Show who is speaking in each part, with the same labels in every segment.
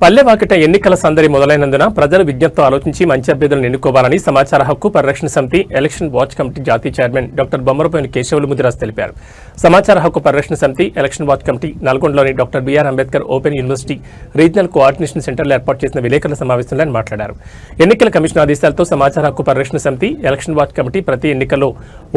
Speaker 1: పల్లెవాకిట ఎన్నికల సందడి మొదలైనందున ప్రజలు విజ్ఞప్తితో ఆలోచించి మంచి అభ్యర్థులను ఎన్నుకోవాలని సమాచార హక్కు పరిరక్షణ సమితి ఎలక్షన్ వాచ్ కమిటీ జాతీయ చైర్మన్ డాక్టర్ బొమ్మరపోయిన కేశవులు ముదిరాజ్ తెలిపారు. సమాచార హక్కు పరిరక్షణ సమితి ఎలక్షన్ వాచ్ కమిటీ నల్గొండలోని doctor BR Ambedkar open university regional coordination సెంటర్లో ఏర్పాటు చేసిన విలేకరుల సమావేశంలో ఆయన మాట్లాడారు. ఎన్నికల కమిషన్ ఆదేశాలతో సమాచార హక్కు పరిరక్షణ సమితి ఎలక్షన్ వాచ్ కమిటీ ప్రతి ఎన్నికల్లో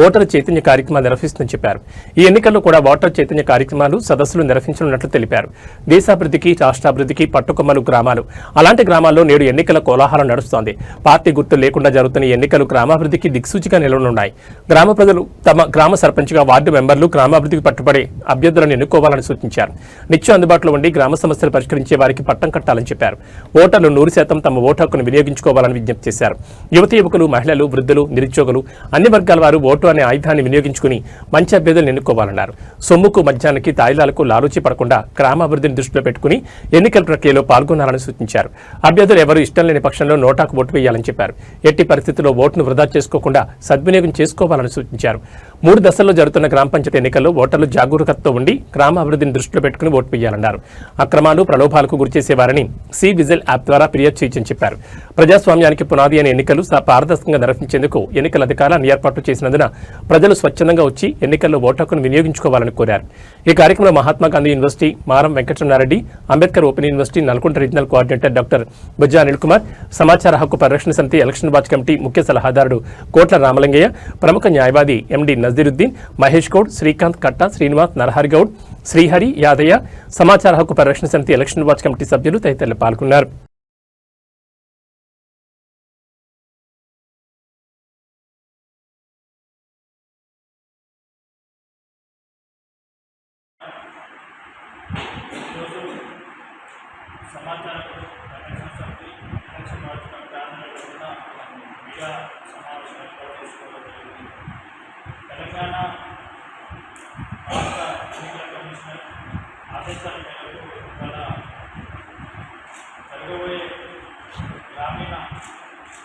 Speaker 1: ఓటరు చైతన్య కార్యక్రమాలు నిర్వహిస్తుందని చెప్పారు. ఈ ఎన్నికల్లో కూడా ఓటర్ చైతన్య కార్యక్రమాలు సదస్సులు నిర్వహించనున్నట్లు తెలిపారు. దేశాభివృద్ధికి రాష్ట్రాభివృద్ధికి పట్టుకొమ్మలు గ్రామాలు అలాంటి గ్రామాల్లో నేడు ఎన్నికల కోలాహలం నడుస్తోంది. పార్టీ గుర్తు లేకుండా జరుగుతున్న ఎన్నికలు గ్రామాభివృద్ధికి దిక్సూచిగా నిలవనున్నాయి. గ్రామ ప్రజలు తమ గ్రామ సర్పంచ్గా వార్డు మెంబర్లు గ్రామాభివృద్ధికి పట్టుబడే అభ్యర్థులను ఎన్నుకోవాలని సూచించారు. నిత్యం అందుబాటులో ఉండి గ్రామ సమస్యలు పరిష్కరించే వారికి పట్టం కట్టాలని చెప్పారు. ఓటర్లు 100% తమ ఓటు హక్కును వినియోగించుకోవాలని విజ్ఞప్తి చేశారు. యువతి యువకులు, మహిళలు, వృద్ధులు, నిరుద్యోగులు అన్ని వర్గాల వారు ఓటు అనే ఆయుధాన్ని వినియోగించుకుని మంచి అభ్యర్థులను ఎన్నుకోవాలన్నారు. సొమ్ముకు మద్యానికి తాయిలాలకు లాలూచి పడకుండా గ్రామాభివృద్ధిని దృష్టిలో పెట్టుకుని ఎన్నికల ప్రక్రియలో పాల్గొనాలని సూచించారు. అభ్యర్థులు ఎవరు ఇష్టం లేని పక్షంలో నోటాకు ఓటు వేయాలని చెప్పారు. ఎట్టి పరిస్థితుల్లో ఓటును వృధా చేసుకోకుండా సద్వినియోగం చేసుకోవాలని సూచించారు. 3 దశల్లో జరుగుతున్న గ్రామ పంచాయతీ ఎన్నికల్లో ఓటర్లు జాగరూకతతో ఉండి గ్రామాభివృద్ధిని దృష్టిలో పెట్టుకుని ఓటు వేయాలన్నారు. అక్రమాలు, ప్రలోభాలకు గురిచేసేవారని సి విజిల్ యాప్ ద్వారా ఫిర్యాదు చేయొచ్చని చెప్పారు. ప్రజాస్వామ్యానికి పునాది అయిన ఎన్నికలు పారదర్శకంగా నిర్వహించేందుకు ఎన్నికల అధికారులు ఏర్పాట్లు చేసినందున ప్రజలు స్వచ్ఛందంగా వచ్చి ఎన్నికల్లో ఓటు హక్కును వినియోగించుకోవాలని కోరారు. ఈ కార్యక్రమంలో Mahatma Gandhi university Maram Venkataramana Reddy, Ambedkar open university Nalgonda regional coordinator doctor Bujja Anil Kumar, సమాచార హక్కు పరిరక్షణ సమితి ఎలక్షన్ వాచ్ కమిటీ ముఖ్య సలహాదారుడు కోట్ల రామలింగయ్య, ప్రముఖ న్యాయవాది ఎండి నజీరుద్దీన్, మహేష్ గౌడ్, శ్రీకాంత్ కట్ట, శ్రీనివాస్, నరహరి గౌడ్, శ్రీహరి, యాదయ్య, సమాచార హక్కు పరిరక్షణ సమితి ఎలక్షన్ వాచ్ కమిటీ సభ్యులు తదితరులు పాల్గొన్నారు.
Speaker 2: సమాచార పరిరక్షణ సమితి ఎలక్షన్ వాచ్ కమిటీ ఆధ్వర్యంలో కూడా మీడియా సమావేశం ఏర్పాటు చేసుకోవడం జరిగింది. తెలంగాణ రాష్ట్ర ఎన్నికల కమిషనర్ ఆదేశాల మేరకు గల జరగబోయే గ్రామీణ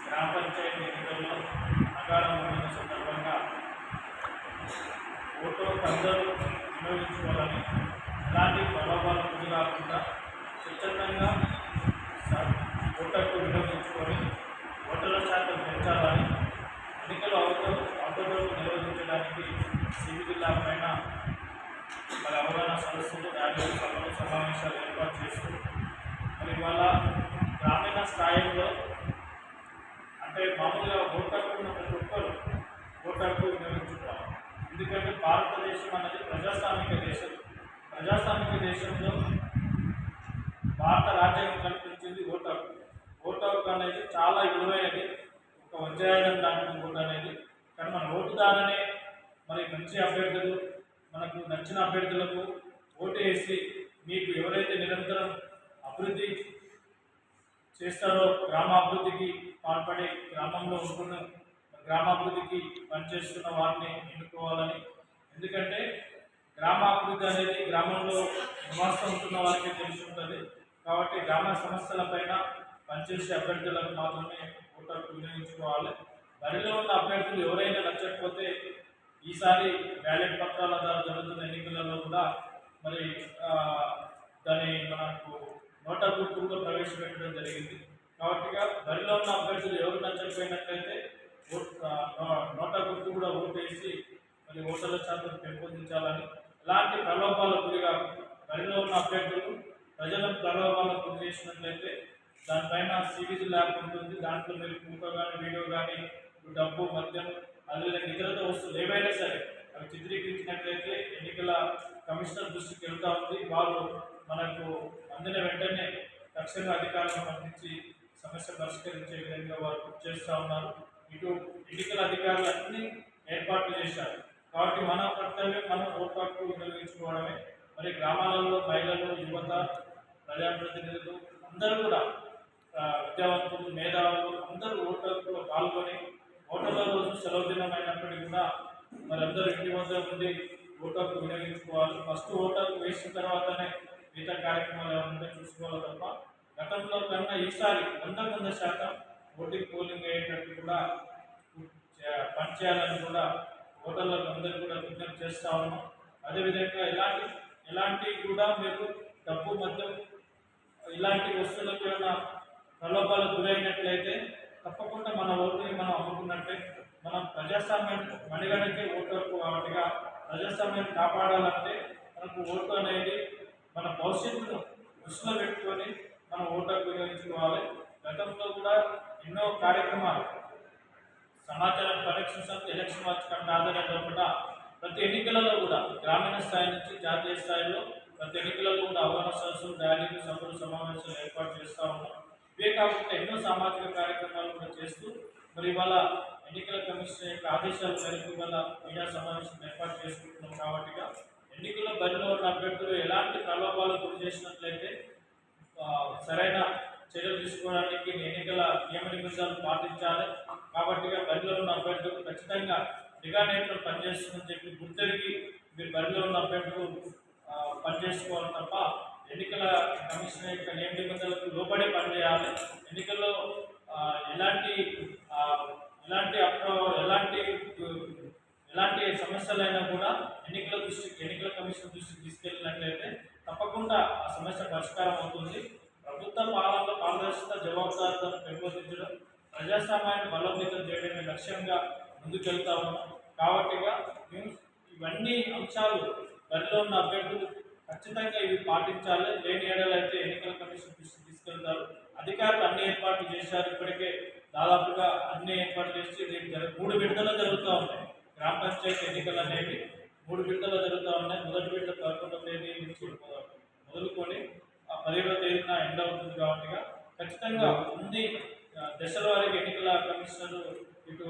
Speaker 2: గ్రామ పంచాయతీ ఎన్నికల్లో అకాల ఉన్న సందర్భంగా ఓటు అందరూ వినియోగించుకోవాలని, ఎలాంటి ప్రలోభాలు గురి కాకుండా స్వచ్ఛందంగా ఓటర్కు వినియోగించుకొని ఓటర్ల శాతం పెంచాలని, ఎన్నికలు అవకతవకలు నిర్వహించడానికి సివి జిల్లా పైన మరి అవగాహన సదస్సులు, ర్యాలీలు, సభలు, సమావేశాలు ఏర్పాటు చేస్తూ మరి ఇవాళ గ్రామీణ స్థాయిలో అంటే మామూలుగా ఓటర్కు ఉన్న ప్రతి ఒక్కరు ఓటర్కు వినియోగించుకోవాలి. ఎందుకంటే భారతదేశం అనేది ప్రజాస్వామిక దేశం. ప్రజాస్వామిక దేశంలో భారత రాజ్యాంగం కల్పించింది ఓటు హక్కు. ఓటు హక్కు అనేది చాలా విలువైనది. ఒక వజ్రాయుధం లాంటి ఓటు అనేది. కానీ మన ఓటు ద్వారానే మరి మంచి అభ్యర్థులు, మనకు నచ్చిన అభ్యర్థులకు ఓటు వేసి మీకు ఎవరైతే నిరంతరం అభివృద్ధి చేస్తారో, గ్రామాభివృద్ధికి పాల్పడి గ్రామంలో ఉంటున్న గ్రామాభివృద్ధికి పనిచేస్తున్న వారిని ఎన్నుకోవాలని. ఎందుకంటే గ్రామాభివృద్ధి అనేది గ్రామంలో నివాసం ఉంటున్న వారికి తెలిసి ఉంటుంది. కాబట్టి గ్రామ సమస్యలపైన పనిచేసే అభ్యర్థులకు మాత్రమే ఓటర్కు వినియోగించుకోవాలి. బరిలో ఉన్న అభ్యర్థులు ఎవరైనా నచ్చకపోతే ఈసారి బ్యాలెట్ పత్రాల ద్వారా జరుగుతున్న ఎన్నికలలో కూడా మరి దాని మనకు నోటా గుర్తు కూడా ప్రవేశపెట్టడం జరిగింది. కాబట్టి బరిలో ఉన్న అభ్యర్థులు ఎవరు నచ్చకపోయినట్లయితే నోటా గుర్తు కూడా ఓటు వేసి మరి ఓటర్ల శాతం పెంపొందించాలని, ఎలాంటి ప్రలోభాలకు గురిగా బరిలో ఉన్న అభ్యర్థులు ప్రజలను ప్రలోభాలకు గురి చేసినట్లయితే దానిపైన సివిజి ల్యాబ్ ఉంటుంది. దాంట్లో మీరు ఫోటో కానీ, వీడియో కానీ, డబ్బు, మద్యం, అదేవిధంగా ఇతరత వస్తువులు ఏవైనా సరే అవి చిత్రీకరించినట్లయితే ఎన్నికల కమిషనర్ దృష్టికి వెళ్తూ ఉంది. వారు మనకు అందిన వెంటనే తక్షణంగా అధికారులను పంపించి సమస్య పరిష్కరించే విధంగా వారు చేస్తూ ఉన్నారు. ఇటు ఎన్నికల అధికారులు అన్ని ఏర్పాట్లు చేశారు. కాబట్టి మన కర్తవ్యం మనం ఓటు హక్కు వినియోగించుకోవడమే. మరి గ్రామాలలో మహిళలు, యువత, ప్రజాప్రతినిధులు అందరూ కూడా విద్యావంతులు, మేధావులు అందరూ ఓటు హక్కులో పాల్గొని ఓటర్ల రోజు సెలవు దినం అయినప్పటికీ కూడా మరి అందరూ ఇంటి వద్ద ఉండి ఓటు హక్కు వినియోగించుకోవాలి. ఫస్ట్ ఓటు హక్కు వేసిన తర్వాతనే మిగతా కార్యక్రమాలు ఏమైనా చూసుకోవాలి తప్ప గతంలో కన్నా ఈసారి 100% ఓటింగ్ పోలింగ్ అయ్యేటట్టు కూడా పనిచేయాలని కూడా ఓటర్లకు అందరూ కూడా విజ్ఞప్తి చేస్తూ ఉన్నాం. అదేవిధంగా ఎలాంటి కూడా మీరు డబ్బు, మద్యం ఇలాంటి వస్తువులకు ఏమైనా ప్రలోభాలకు గురైనట్లయితే తప్పకుండా మన ఓటుని మనం అమ్ముకున్నట్టే. మనం ప్రజాస్వామ్యం మణిగణకే ఓటు హక్కు కాబట్టిగా ప్రజాస్వామ్యాన్ని కాపాడాలంటే మనకు ఓటు అనేది మన భవిష్యత్తును దృష్టిలో పెట్టుకొని మనం ఓటు హక్కు వినియోగించుకోవాలి. గతంలో కూడా ఎన్నో కార్యక్రమాలు సమాచారం పరిరక్షణ సంస్థ ఎలక్షన్ వాచ్ కమిటీ ఆధారంగా కూడా ప్రతి ఎన్నికలలో కూడా గ్రామీణ స్థాయి నుంచి జాతీయ స్థాయిలో ప్రతి ఎన్నికలలో కూడా అవగాహన సదస్సులు, ర్యాలీలు, సభలు, సమావేశాలు ఏర్పాటు చేస్తూ ఉన్నాం. ఇవే కాకుండా ఎన్నో సామాజిక కార్యక్రమాలు కూడా చేస్తూ మరి ఇవాళ ఎన్నికల కమిషన్ యొక్క ఆదేశాల మేరకు ఇవాళ మీడియా సమావేశం ఏర్పాటు చేసుకుంటున్నాం. కాబట్టిగా ఎన్నికల్లో బరిలో ఉన్న అభ్యర్థులు ఎలాంటి ప్రలోభాలకు గురి చేసినట్లయితే సరైన చర్యలు తీసుకోవడానికి ఎన్నికల నియమ నిబంధనలు పాటించాలి. కాబట్టిగా బరిలో ఉన్న అభ్యర్థులు ఖచ్చితంగా నిఘా నేతలు పనిచేస్తుందని చెప్పి గుర్తెరిగి మీరు బరిలో ఉన్న అభ్యర్థులు పనిచేసుకోవాలి తప్ప ఎన్నికల కమిషన్ యొక్క నియమ నిబంధనలకు లోబడి పనిచేయాలి. ఎన్నికల్లో ఎలాంటి ఎలాంటి సమస్యలైనా కూడా ఎన్నికల కమిషన్ దృష్టికి తీసుకెళ్ళినట్లయితే తప్పకుండా ఆ సమస్య పరిష్కారం అవుతుంది. ప్రభుత్వ పాలనలో పారదర్శకత, జవాబుదారీతను పెంపొందించడం, ప్రజాస్వామ్యాన్ని బలోపేతం చేయడమే లక్ష్యంగా ముందుకెళ్తా ఉన్నాం. కాబట్టిగా ఇవన్నీ అంశాలు బరిలో ఉన్న అభ్యర్థులు ఖచ్చితంగా ఇవి పాటించాలి. లేని ఏడాలైతే ఎన్నికల కమిషన్ దృష్టికి తీసుకెళ్తారు. అధికారులు అన్ని ఏర్పాట్లు చేశారు. ఇప్పటికే దాదాపుగా అన్ని ఏర్పాట్లు చేసి 3 విడతలు జరుగుతూ ఉన్నాయి. గ్రామ పంచాయతీ ఎన్నికలు అనేవి 3 విడతలు జరుగుతూ ఉన్నాయి. మొదటి విడత 11వ తేదీ నుంచి మొదలుకొని 17వ తేదీన ఎండ్ అవుతుంది. కాబట్టి ఖచ్చితంగా అన్ని దశల వారికి ఎన్నికల కమిషనర్ ఇటు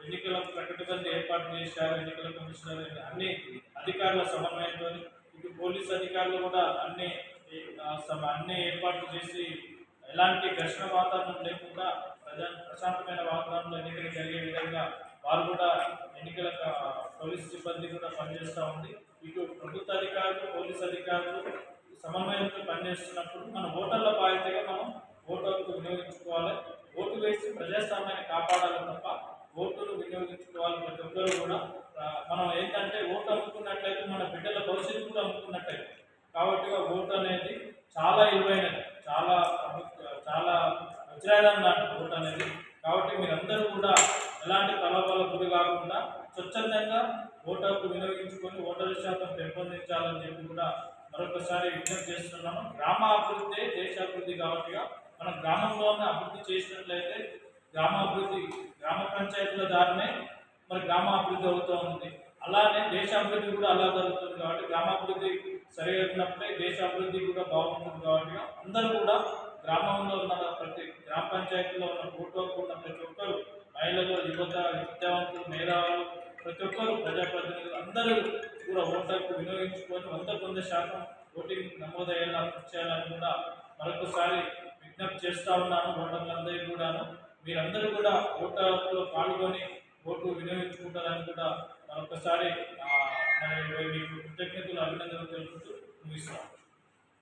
Speaker 2: ఎన్నికల ప్రకటన ఏర్పాటు చేశారు. ఎన్నికల కమిషనర్ అన్ని అధికారుల సమన్వయంతో ఇటు పోలీసు అధికారులు కూడా అన్ని ఏర్పాట్లు చేసి ఎలాంటి ఘర్షణ వాతావరణం లేకుండా ప్రశాంతమైన వాతావరణంలో ఎన్నికలు జరిగే విధంగా వారు కూడా ఎన్నికల పోలీసు సిబ్బంది కూడా పనిచేస్తూ ఉంది. ఇటు ప్రభుత్వ అధికారులు, పోలీసు అధికారులు సమన్వయంతో పనిచేస్తున్నప్పుడు మన ఓటర్ల బాధ్యతగా మనం ఓటు హక్కు వినియోగించుకోవాలి. ఓటు వేసి ప్రజాస్వామ్యాన్ని కాపాడాలి తప్ప ఓటును వినియోగించుకోవాలి. ప్రతి ఒక్కరు కూడా మనం ఏంటంటే ఓటు అమ్ముకున్నట్లయితే మన బిడ్డల భవిష్యత్తు కూడా అమ్ముకున్నట్లయితే. కాబట్టి ఓటు అనేది చాలా విలువైనది, చాలా వజ్రాయుధం లాంటి ఓటు అనేది. కాబట్టి మీరందరూ కూడా ఎలాంటి ప్రలోభాలకు గురి కాకుండా స్వచ్ఛందంగా ఓటు హక్కు వినియోగించుకొని ఓటర్ల శాతం పెంపొందించాలని చెప్పి కూడా మరొకసారి విజ్ఞప్తి చేస్తున్నాము. గ్రామ అభివృద్ధి దేశాభివృద్ధి కాబట్టి మనం గ్రామంలోనే అభివృద్ధి చేసినట్లయితే గ్రామ పంచాయతీల ద్వారానే మరి గ్రామాభివృద్ధి అవుతూ ఉంది. అలానే దేశాభివృద్ధి కూడా అలా జరుగుతుంది. కాబట్టి గ్రామాభివృద్ధి సరిగా ఉన్నప్పుడే దేశాభివృద్ధి కూడా బాగుంటుంది. కాబట్టి అందరూ కూడా గ్రామంలో ఉన్న ప్రతి గ్రామ పంచాయతీలో ఉన్న ఓటు ఉన్న ప్రతి ఒక్కరు, మహిళలు, యువత, విద్యావంతులు, మేధావులు, ప్రతి ఒక్కరు ప్రజాప్రతినిధులు అందరూ కూడా ఓటు వినియోగించుకొని 100% ఓటింగ్ నమోదయ్యేలా కృషి చేయాలని కూడా మరొకసారి విజ్ఞప్తి చేస్తూ ఉన్నాను. ఓటర్లందరికీ కూడాను మీరందరూ కూడా ఓటులో పాల్గొని ఓటు వినియోగించుకుంటారని కూడా మరొకసారి మీకు కృతజ్ఞతలు, అభినందనలు తెలుపుతూ ముగిస్తాను.